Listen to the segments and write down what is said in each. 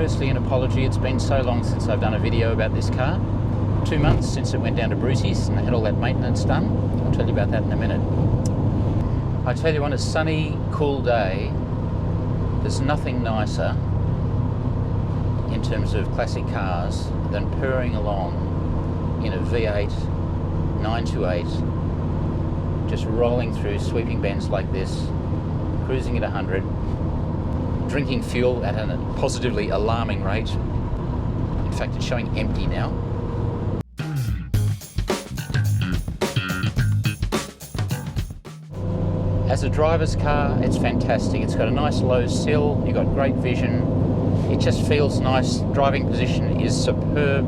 Firstly, an apology. It's been so long since I've done a video about this car. 2 months since it went down to Brucey's and I had all that maintenance done. I'll tell you about that in a minute. I tell you, on a sunny, cool day, there's nothing nicer in terms of classic cars than purring along in a V8 928, just rolling through sweeping bends like this, cruising at 100, drinking fuel at a positively alarming rate. In fact, it's showing empty now. As a driver's car, it's fantastic. It's got a nice low sill, you've got great vision, it just feels nice, driving position is superb.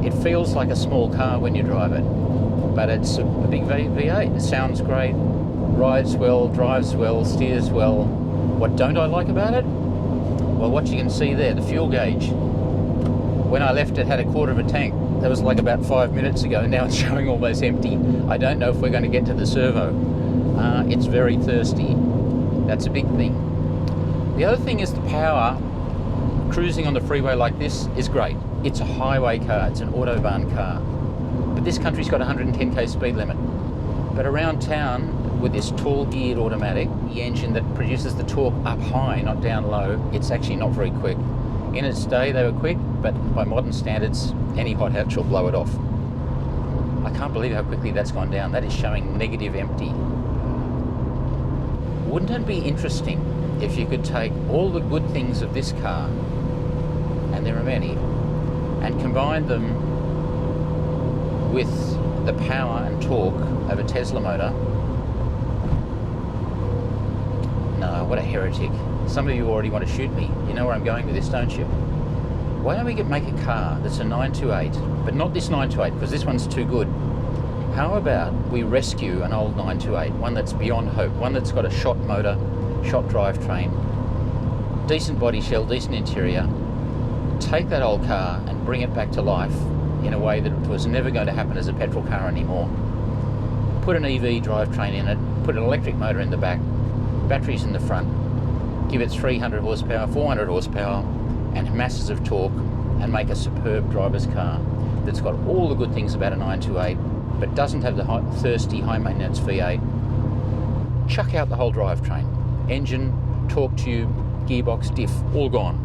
It feels like a small car when you drive it, but it's a big V8. It sounds great, rides well, drives well, steers well. What don't I like about it? Well, what you can see there, the fuel gauge. When I left, it had a quarter of a tank. That was like about 5 minutes ago. Now it's showing almost empty. I don't know if we're going to get to the servo. It's very thirsty. That's a big thing. The other thing is the power. Cruising on the freeway like this is great. It's a highway car, it's an autobahn car. But this country's got 110k speed limit. But around town, with this tall geared automatic, the engine that produces the torque up high, not down low, it's actually not very quick. In its day they were quick, but by modern standards, any hot hatch will blow it off. I can't believe how quickly that's gone down. That is showing negative empty. Wouldn't it be interesting if you could take all the good things of this car, and there are many, and combine them with the power and torque of a Tesla motor? No, what a heretic. Some of you already want to shoot me. You know where I'm going with this, don't you? Why don't we make a car that's a 928, but not this 928, because this one's too good. How about we rescue an old 928, one that's beyond hope, one that's got a shot motor, shot drivetrain, decent body shell, decent interior, take that old car and bring it back to life in a way that it was never going to happen as a petrol car anymore. Put an EV drivetrain in it, put an electric motor in the back, batteries in the front, give it 300 horsepower, 400 horsepower, and masses of torque, and make a superb driver's car that's got all the good things about a 928, but doesn't have the thirsty, high-maintenance V8. Chuck out the whole drivetrain. Engine, torque tube, gearbox, diff, all gone.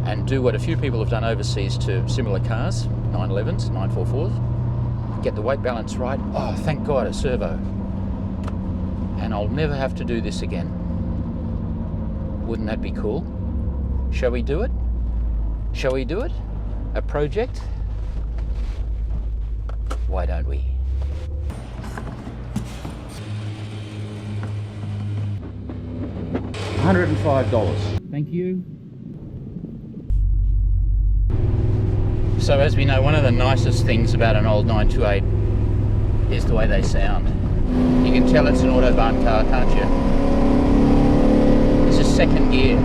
And do what a few people have done overseas to similar cars, 911s, 944s. Get the weight balance right. Oh, thank God, a servo. And I'll never have to do this again. Wouldn't that be cool? Shall we do it? Shall we do it? A project? Why don't we? $105. Thank you. So as we know, one of the nicest things about an old 928 is the way they sound. You can tell it's an autobahn car, can't you? This is second gear.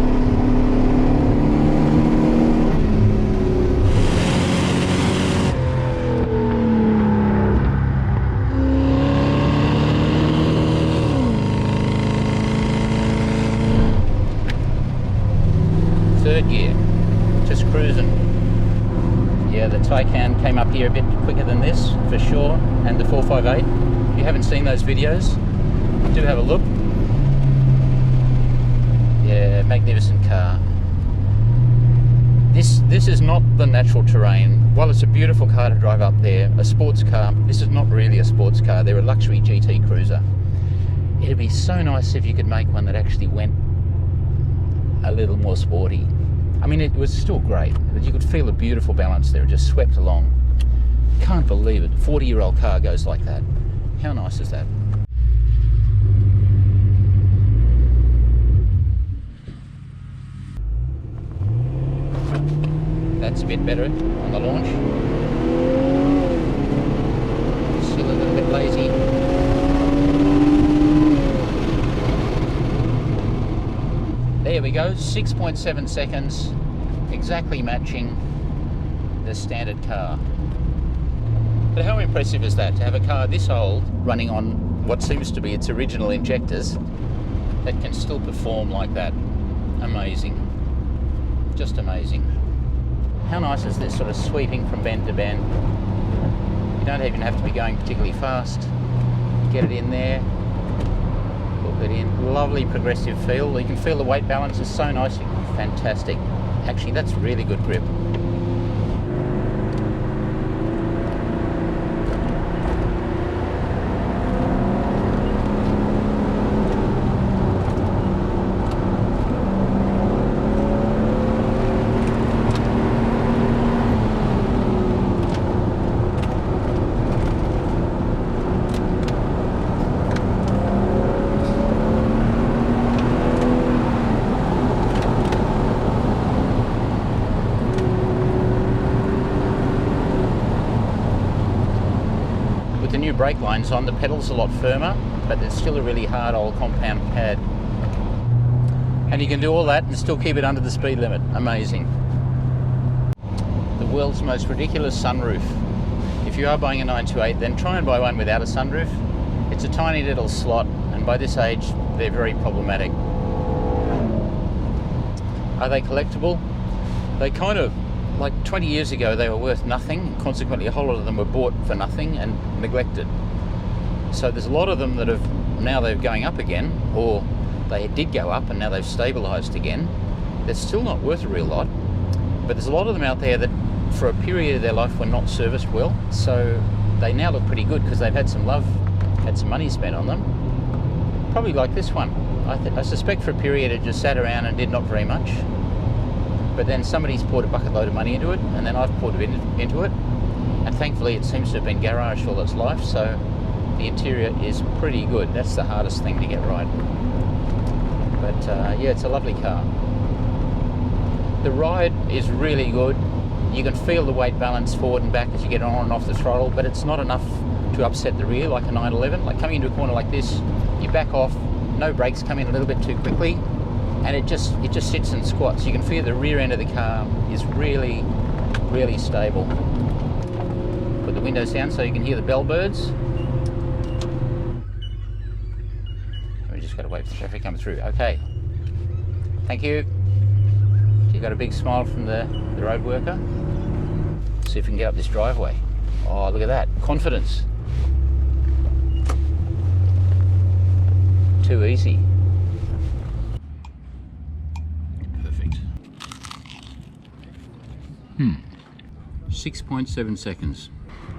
Third gear, just cruising. Yeah, the Taycan came up here a bit quicker than this, for sure, and the 458. If you haven't seen those videos, do have a look. Yeah, magnificent car. This is not the natural terrain. While it's a beautiful car to drive up there, a sports car, this is not really a sports car. They're a luxury GT cruiser. It'd be so nice if you could make one that actually went a little more sporty. I mean, it was still great, but you could feel a beautiful balance there. It just swept along. Can't believe it. 40-year-old car goes like that. How nice is that? That's a bit better on the launch. Still a little bit lazy. There we go, 6.7 seconds, exactly matching the standard car. But how impressive is that, to have a car this old running on what seems to be its original injectors that can still perform like that? amazing. Just amazing. How nice is this, sort of sweeping from bend to bend? You don't even have to be going particularly fast. Get it in there, hook it in. Lovely progressive feel. You can feel the weight balance is so nice. Fantastic. Actually, that's really good grip. The new brake lines on, the pedal's a lot firmer, but it's still a really hard old compound pad. And you can do all that and still keep it under the speed limit. Amazing. The world's most ridiculous sunroof. If you are buying a 928, then try and buy one without a sunroof. It's a tiny little slot, and by this age, they're very problematic. Are they collectible? They kind of, like 20 years ago, they were worth nothing. Consequently, a whole lot of them were bought for nothing and neglected. So there's a lot of them that have, now they're going up again, or they did go up and now they've stabilised again. They're still not worth a real lot, but there's a lot of them out there that for a period of their life were not serviced well. So they now look pretty good because they've had some love, had some money spent on them. Probably like this one. I suspect for a period it just sat around and did not very much. But then somebody's poured a bucket load of money into it, and then I've poured a bit into it, and thankfully it seems to have been garaged all its life, so the interior is pretty good. That's the hardest thing to get right. But yeah, it's a lovely car. The ride is really good. You can feel the weight balance forward and back as you get on and off the throttle, but it's not enough to upset the rear like a 911. Like coming into a corner like this, you back off, no brakes come in a little bit too quickly, and it just sits and squats. You can feel the rear end of the car is really, really stable. Put the windows down so you can hear the bellbirds. We just got to wait for the traffic to come through. Okay. Thank you. You got a big smile from the road worker. See if we can get up this driveway. Oh, look at that. Confidence. Too easy. 6.7 seconds.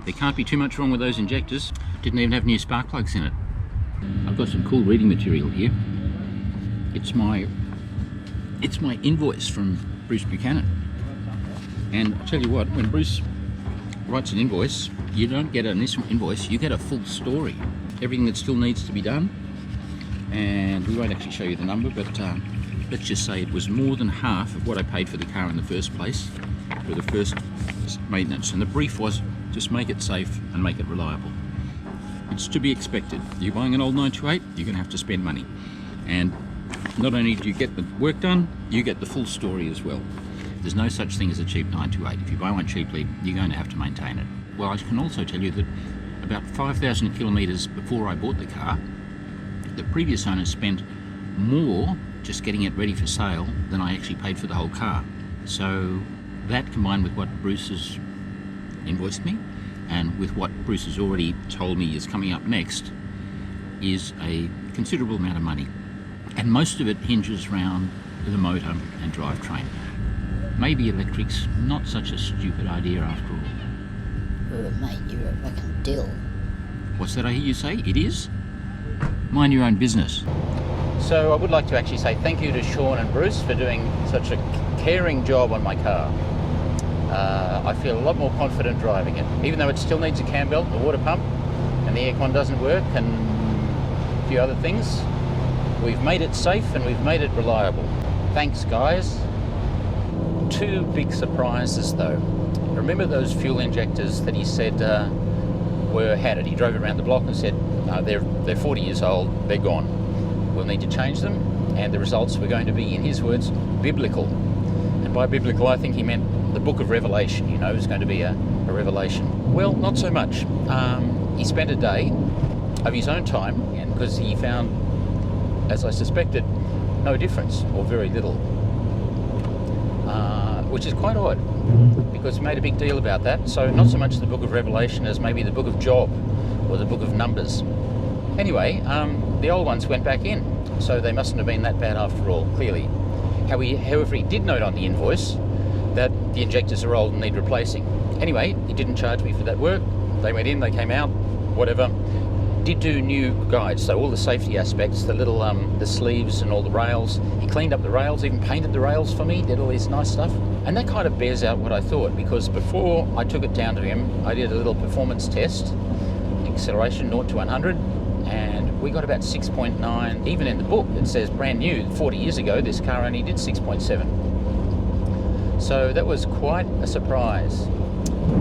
There can't be too much wrong with those injectors. Didn't even have new spark plugs in it. I've got some cool reading material here. It's my invoice from Bruce Buchanan. And I tell you what, when Bruce writes an invoice, you don't get an invoice, you get a full story. Everything that still needs to be done. And we won't actually show you the number, but let's just say it was more than half of what I paid for the car in the first place, for the first maintenance. And the brief was, just make it safe and make it reliable. It's to be expected. You're buying an old 928, you're going to have to spend money. And not only do you get the work done, you get the full story as well. There's no such thing as a cheap 928. If you buy one cheaply, you're going to have to maintain it. Well, I can also tell you that about 5,000 kilometres before I bought the car, the previous owner spent more just getting it ready for sale than I actually paid for the whole car. So that, combined with what Bruce has invoiced me and with what Bruce has already told me is coming up next, is a considerable amount of money. And most of it hinges around the motor and drivetrain. Maybe electric's not such a stupid idea after all. Oh, mate, you're a fucking dill. What's that I hear you say? It is? Mind your own business. So I would like to actually say thank you to Sean and Bruce for doing such a caring job on my car. I feel a lot more confident driving it, even though it still needs a cam belt, a water pump, and the aircon doesn't work, and a few other things. We've made it safe and we've made it reliable. Thanks, guys. Two big surprises though. Remember those fuel injectors that he said had it? He drove around the block and said, they're 40 years old, they're gone. We'll need to change them, and the results were going to be, in his words, biblical. And by biblical, I think he meant the book of Revelation, you know, it was going to be a revelation. Well, not so much. He spent a day of his own time, because he found, as I suspected, no difference, or very little, which is quite odd, because we made a big deal about that. So not so much the book of Revelation as maybe the book of Job or the book of Numbers. Anyway, the old ones went back in, so they mustn't have been that bad after all, clearly. However, he did note on the invoice that the injectors are old and need replacing. Anyway, he didn't charge me for that work. They went in, they came out, whatever. Did do new guides, so all the safety aspects, the little the sleeves and all the rails. He cleaned up the rails, even painted the rails for me, did all this nice stuff. And that kind of bears out what I thought, because before I took it down to him, I did a little performance test, acceleration 0 to 100, and we got about 6.9. Even in the book it says brand new, 40 years ago this car only did 6.7. So that was quite a surprise.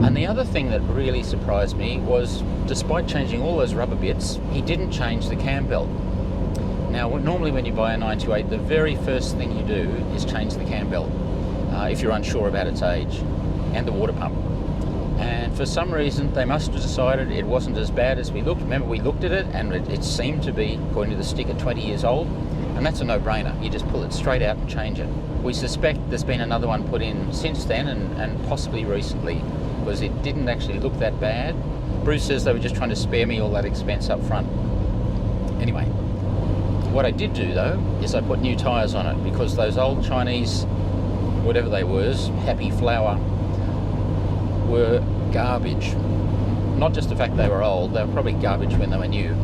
And the other thing that really surprised me was, despite changing all those rubber bits, he didn't change the cam belt. Now, normally when you buy a 928, the very first thing you do is change the cam belt, if you're unsure about its age, and the water pump. And for some reason, they must have decided it wasn't as bad as we looked. Remember, we looked at it, and it seemed to be, according to the sticker, 20 years old. And that's a no-brainer. You just pull it straight out and change it. We suspect there's been another one put in since then, and possibly recently, because it didn't actually look that bad. Bruce says they were just trying to spare me all that expense up front. Anyway, what I did do though is I put new tyres on it, because those old Chinese, whatever they were, Happy Flower, were garbage. Not just the fact they were old, they were probably garbage when they were new.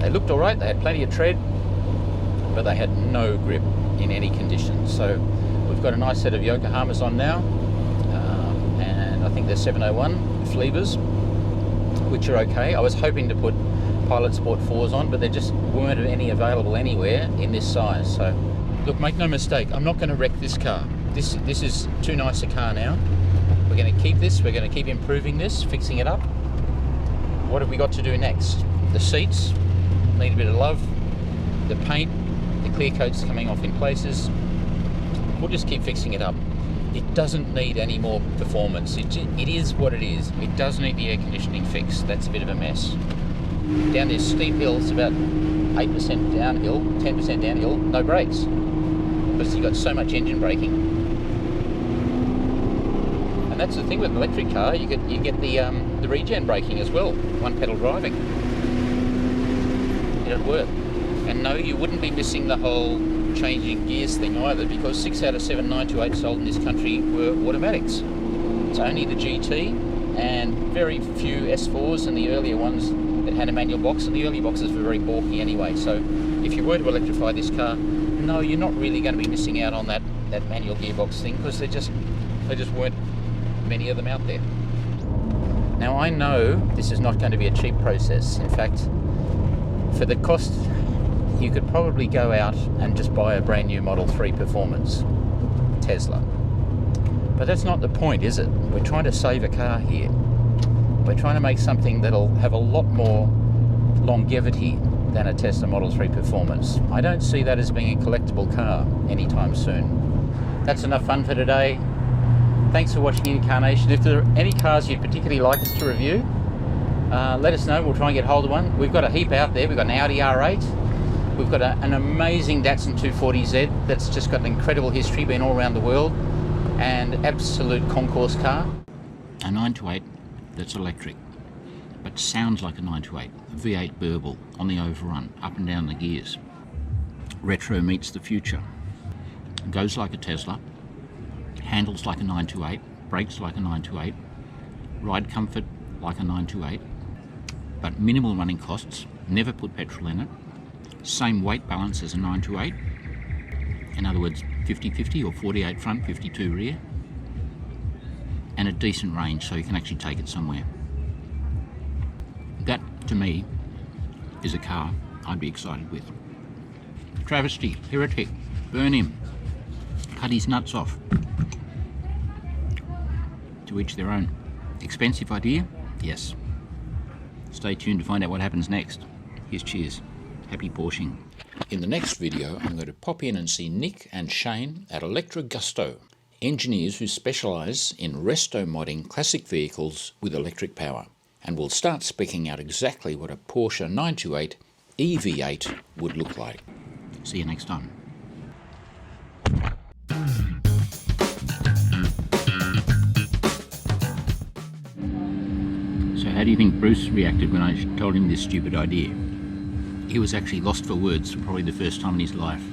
They looked alright, they had plenty of tread, but they had no grip in any conditions. So we've got a nice set of Yokohamas on now, and I think they're 701 Fleavers, which are okay. I was hoping to put Pilot Sport 4s on, but there just weren't any available anywhere in this size. So look, make no mistake, I'm not going to wreck this car. This is too nice a car now. We're going to keep this, we're going to keep improving this, fixing it up. What have we got to do next? The seats need a bit of love, the paint, the clear coat's coming off in places. We'll just keep fixing it up. It doesn't need any more performance. It is what it is. It does need the air conditioning fixed. That's a bit of a mess. Down this steep hill, it's about 8% downhill, 10% downhill, no brakes, because you've got so much engine braking. And that's the thing with an electric car, you get the regen braking as well, one pedal driving. It'll work. And no, you wouldn't be missing the whole changing gears thing either, because 6 out of 7 928s sold in this country were automatics. It's only the GT and very few S4s and the earlier ones that had a manual box, and the early boxes were very bulky anyway. So if you were to electrify this car, no, you're not really going to be missing out on that manual gearbox thing, because there just weren't many of them out there. Now I know this is not going to be a cheap process. In fact, for the cost, you could probably go out and just buy a brand new Model 3 Performance Tesla. But that's not the point, is it? We're trying to save a car here. We're trying to make something that'll have a lot more longevity than a Tesla Model 3 Performance. I don't see that as being a collectible car anytime soon. That's enough fun for today. Thanks for watching inCARnation. If there are any cars you'd particularly like us to review, let us know. We'll try and get hold of one. We've got a heap out there. We've got an Audi R8. We've got an amazing Datsun 240Z that's just got an incredible history, been all around the world, and absolute concourse car. A 928 that's electric, but sounds like a 928. A V8 burble on the overrun, up and down the gears. Retro meets the future. Goes like a Tesla, handles like a 928, brakes like a 928, ride comfort like a 928, but minimal running costs, never put petrol in it, same weight balance as a 928, in other words 50-50 or 48 front, 52 rear, and a decent range so you can actually take it somewhere. That, to me, is a car I'd be excited with. Travesty, heretic, burn him, cut his nuts off. To each their own. Expensive idea? Yes. Stay tuned to find out what happens next. Here's cheers. Happy Porsching. In the next video, I'm going to pop in and see Nick and Shane at Electro Gusto, engineers who specialise in resto modding classic vehicles with electric power. And we'll start speccing out exactly what a Porsche 928 EV8 would look like. See you next time. So how do you think Bruce reacted when I told him this stupid idea? He was actually lost for words for probably the first time in his life.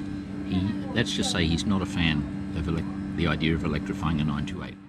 Let's just say he's not a fan of the idea of electrifying a 928.